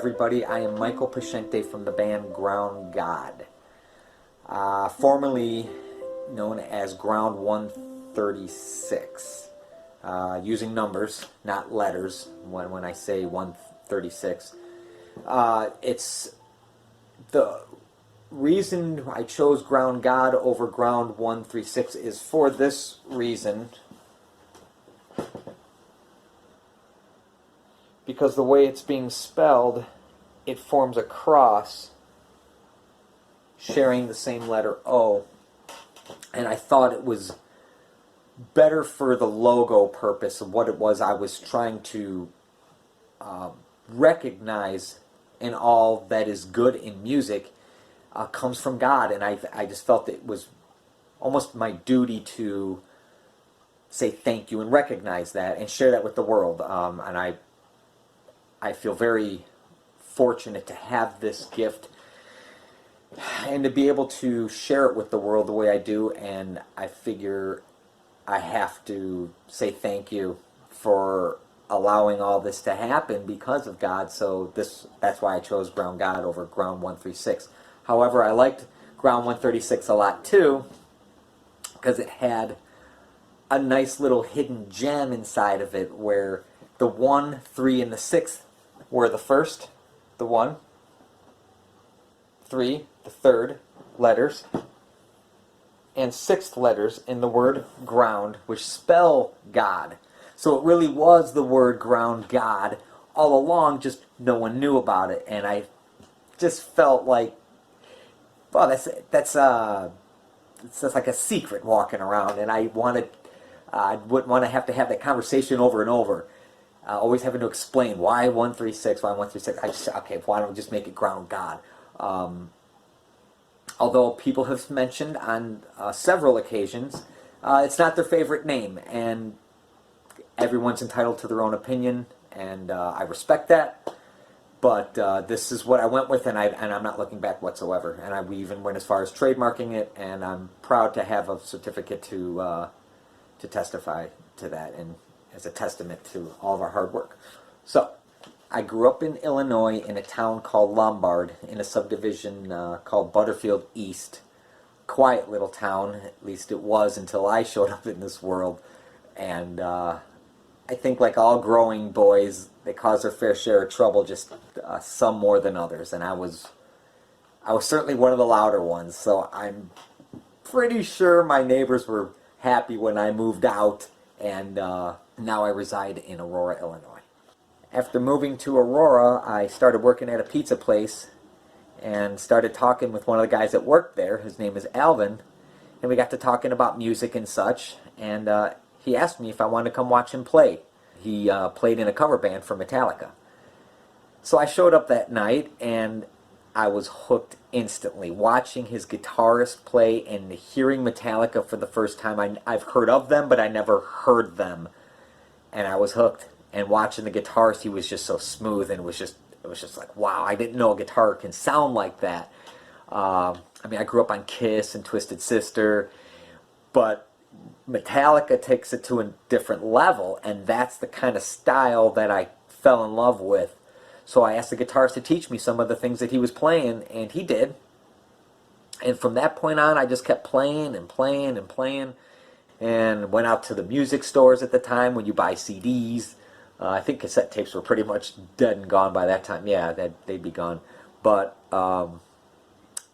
everybody. I am Michael Pashente from the band Ground God, formerly known as Ground 136, using numbers, not letters, when I say 136. It's the reason I chose Ground God over Ground 136 is for this reason. Because the way it's being spelled, it forms a cross sharing the same letter O. And I thought it was better for the logo purpose of what it was I was trying to recognize in all that is good in music comes from God. And I just felt it was almost my duty to say thank you and recognize that and share that with the world. And I feel very fortunate to have this gift and to be able to share it with the world the way I do, and I figure I have to say thank you for allowing all this to happen because of God. So that's why I chose Ground God over Ground 136. However, I liked Ground 136 a lot too because it had a nice little hidden gem inside of it where the 1, 3, and the 6 were the first, the 1, 3, the third letters, and 6th letters in the word ground, which spell God. So it really was the word Ground God all along, just no one knew about it. And I just felt like, well, that's like a secret walking around, and I wouldn't want to have that conversation over and over. Always having to explain why 136, why 136. I just said, okay, why don't we just make it Ground God? Although people have mentioned on several occasions, it's not their favorite name, and everyone's entitled to their own opinion, and I respect that. But this is what I went with, and I'm not looking back whatsoever. And we even went as far as trademarking it, and I'm proud to have a certificate to testify to that, and as a testament to all of our hard work. So, I grew up in Illinois in a town called Lombard, in a subdivision called Butterfield East. Quiet little town, at least it was until I showed up in this world. And I think like all growing boys, they cause their fair share of trouble, just some more than others. And I was certainly one of the louder ones, so I'm pretty sure my neighbors were happy when I moved out, and now I reside in Aurora, Illinois. After moving to Aurora, I started working at a pizza place and started talking with one of the guys that worked there. His name is Alvin, and we got to talking about music and such, and he asked me if I wanted to come watch him play. He played in a cover band for Metallica. So I showed up that night, and I was hooked instantly. Watching his guitarist play and hearing Metallica for the first time. I've heard of them, but I never heard them. And I was hooked. And watching the guitarist, he was just so smooth, and it was just like, wow, I didn't know a guitar can sound like that. I mean, I grew up on Kiss and Twisted Sister, but Metallica takes it to a different level, and that's the kind of style that I fell in love with. So I asked the guitarist to teach me some of the things that he was playing, and he did. And from that point on, I just kept playing and playing and playing, and went out to the music stores at the time when you buy CDs. I think cassette tapes were pretty much dead and gone by that time. Yeah, they'd be gone. But,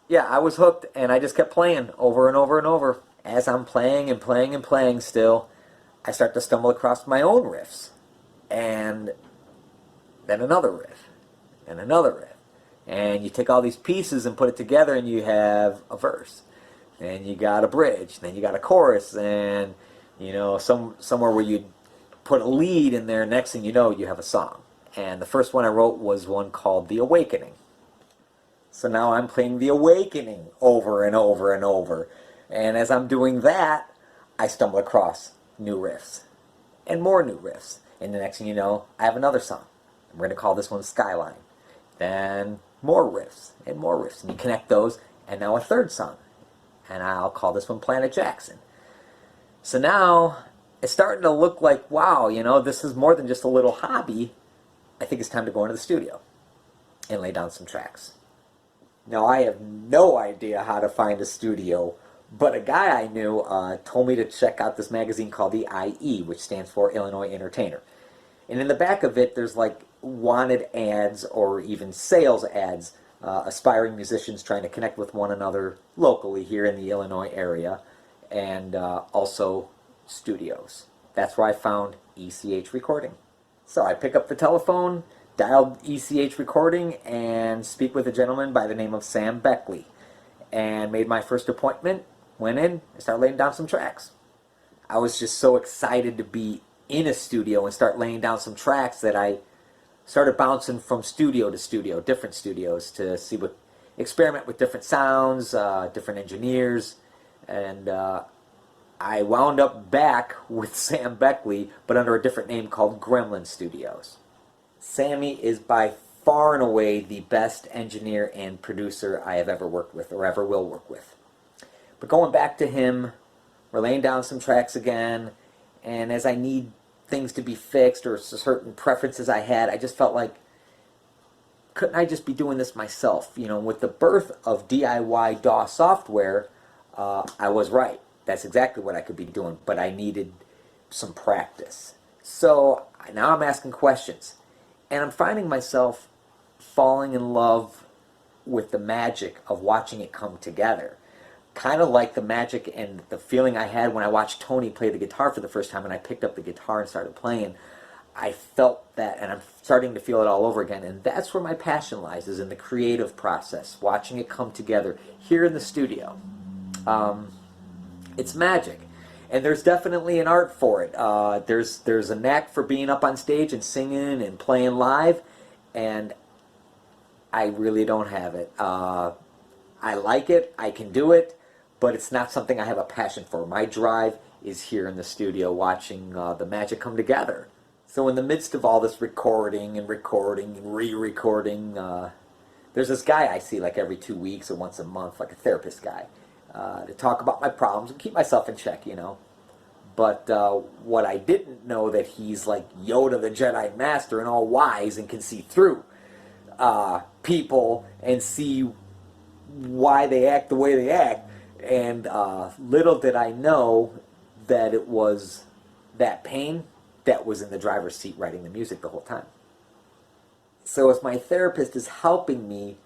yeah, I was hooked, and I just kept playing over and over and over. As I'm playing and playing and playing still, I start to stumble across my own riffs. And then another riff, and another riff. And you take all these pieces and put it together, and you have a verse. And you got a bridge, then you got a chorus, and, you know, somewhere where you put a lead in there, next thing you know, you have a song. And the first one I wrote was one called The Awakening. So now I'm playing The Awakening over and over and over. And as I'm doing that, I stumble across new riffs. And more new riffs. And the next thing you know, I have another song. We're going to call this one Skyline. Then more riffs and more riffs. And you connect those, and now a third song. And I'll call this one Planet Jackson. So now it's starting to look like, wow, you know, this is more than just a little hobby. I think it's time to go into the studio. and lay down some tracks. Now, I have no idea how to find a studio, but a guy I knew told me to check out this magazine called the IE, which stands for Illinois Entertainer. And in the back of it, there's like wanted ads or even sales ads, aspiring musicians trying to connect with one another locally here in the Illinois area, and also studios. That's where I found ECH Recording. So I pick up the telephone, dialed ECH Recording, and speak with a gentleman by the name of Sam Beckley, and made my first appointment, went in, and started laying down some tracks. I was just so excited to be in a studio and start laying down some tracks that I started bouncing from studio to studio, different studios, to see what, experiment with different sounds, different engineers, and I wound up back with Sam Beckley, but under a different name called Gremlin Studios. Sammy is by far and away the best engineer and producer I have ever worked with or ever will work with. But going back to him, we're laying down some tracks again, and as I need things to be fixed or certain preferences I had, I just felt like, couldn't I just be doing this myself? You know, with the birth of DIY DAW software, I was right. That's exactly what I could be doing, but I needed some practice. So now I'm asking questions, and I'm finding myself falling in love with the magic of watching it come together. Kind of like the magic and the feeling I had when I watched Tony play the guitar for the first time and I picked up the guitar and started playing. I felt that, and I'm starting to feel it all over again, and that's where my passion lies, is in the creative process, watching it come together here in the studio. It's magic, and there's definitely an art for it. There's a knack for being up on stage and singing and playing live, and I really don't have it. I like it, I can do it, but it's not something I have a passion for. My drive is here in the studio watching the magic come together. So in the midst of all this recording and re-recording, there's this guy I see like every 2 weeks or once a month, like a therapist guy, to talk about my problems and keep myself in check, you know. But what I didn't know, that he's like Yoda the Jedi Master and all wise and can see through people and see why they act the way they act. And little did I know that it was that pain that was in the driver's seat writing the music the whole time. So as my therapist is helping me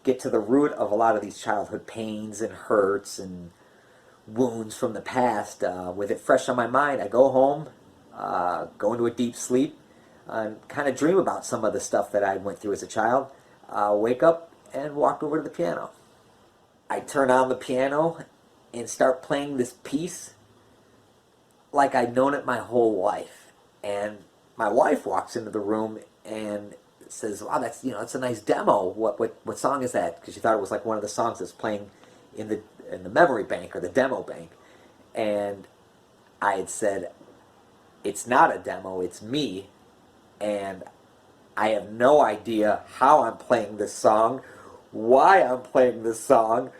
get to the root of a lot of these childhood pains and hurts and wounds from the past, with it fresh on my mind, I go home, go into a deep sleep, and kind of dream about some of the stuff that I went through as a child, wake up and walk over to the piano. I turn on the piano and start playing this piece like I'd known it my whole life. And my wife walks into the room and says, "Wow, that's a nice demo. What song is that?" Because she thought it was like one of the songs that's playing in the memory bank or the demo bank. And I had said, "It's not a demo, it's me, and I have no idea how I'm playing this song, why I'm playing this song,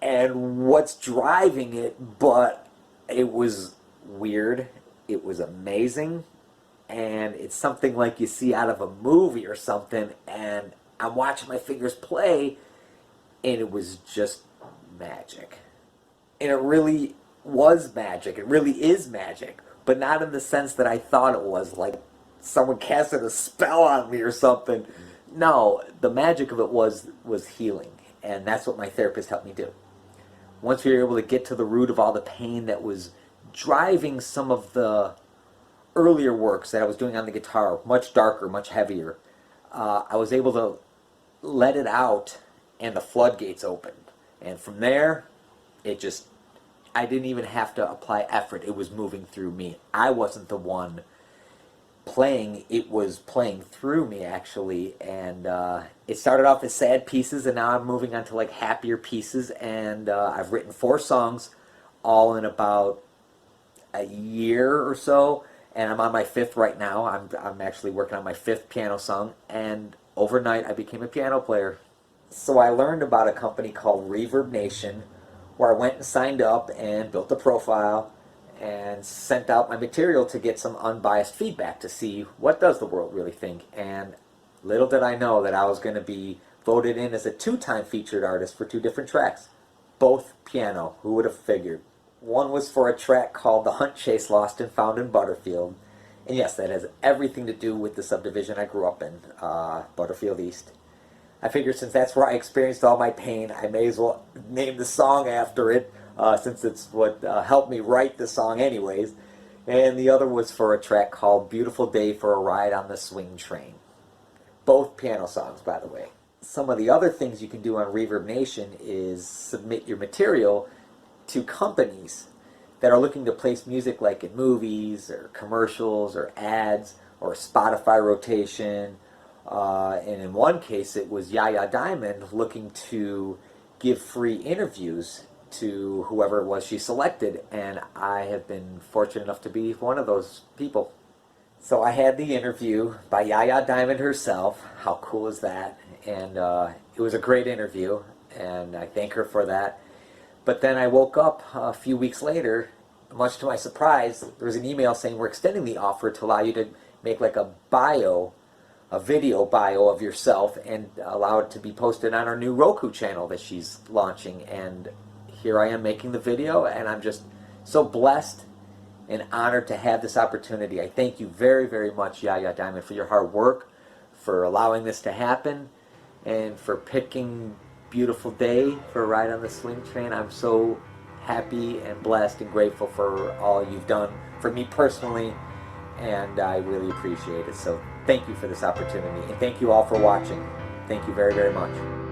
and what's driving it," but it was weird, it was amazing, and it's something like you see out of a movie or something, and I'm watching my fingers play, and it was just magic. And it really was magic, it really is magic, but not in the sense that I thought it was, like someone casted a spell on me or something. No, the magic of it was healing, and that's what my therapist helped me do. Once we were able to get to the root of all the pain that was driving some of the earlier works that I was doing on the guitar, much darker, much heavier, I was able to let it out, and the floodgates opened. And from there, I didn't even have to apply effort. It was moving through me. I wasn't the one playing, it was playing through me, actually. And it started off as sad pieces, and now I'm moving on to like happier pieces. And I've written 4 songs, all in about a year or so, and I'm on my 5th right now. I'm actually working on my 5th piano song, and overnight I became a piano player. So I learned about a company called Reverb Nation, where I went and signed up and built a profile and sent out my material to get some unbiased feedback to see what does the world really think. And Little did I know that I was going to be voted in as a two-time featured artist for two different tracks. Both piano. Who would have figured? One was for a track called The Hunt Chase Lost and Found in Butterfield. And yes, that has everything to do with the subdivision I grew up in, Butterfield East. I figured since that's where I experienced all my pain, I may as well name the song after it, since it's what helped me write the song anyways. And the other was for a track called Beautiful Day for a Ride on the Swing Train. Both piano songs, by the way. Some of the other things you can do on Reverb Nation is submit your material to companies that are looking to place music like in movies or commercials or ads or Spotify rotation. And in one case it was Yaya Diamond looking to give free interviews to whoever it was she selected, and I have been fortunate enough to be one of those people. So I had the interview by Yaya Diamond herself. How cool is that? And it was a great interview, and I thank her for that. But then I woke up a few weeks later, much to my surprise, there was an email saying we're extending the offer to allow you to make like a bio, a video bio of yourself, and allow it to be posted on our new Roku channel that she's launching. And here I am making the video, and I'm just so blessed and honored to have this opportunity. I thank you very, very much, Yaya Diamond, for your hard work, for allowing this to happen, and for picking Beautiful Day for a Ride on the Swing Train. I'm so happy and blessed and grateful for all you've done for me personally, and I really appreciate it. So thank you for this opportunity, and thank you all for watching. Thank you very, very much.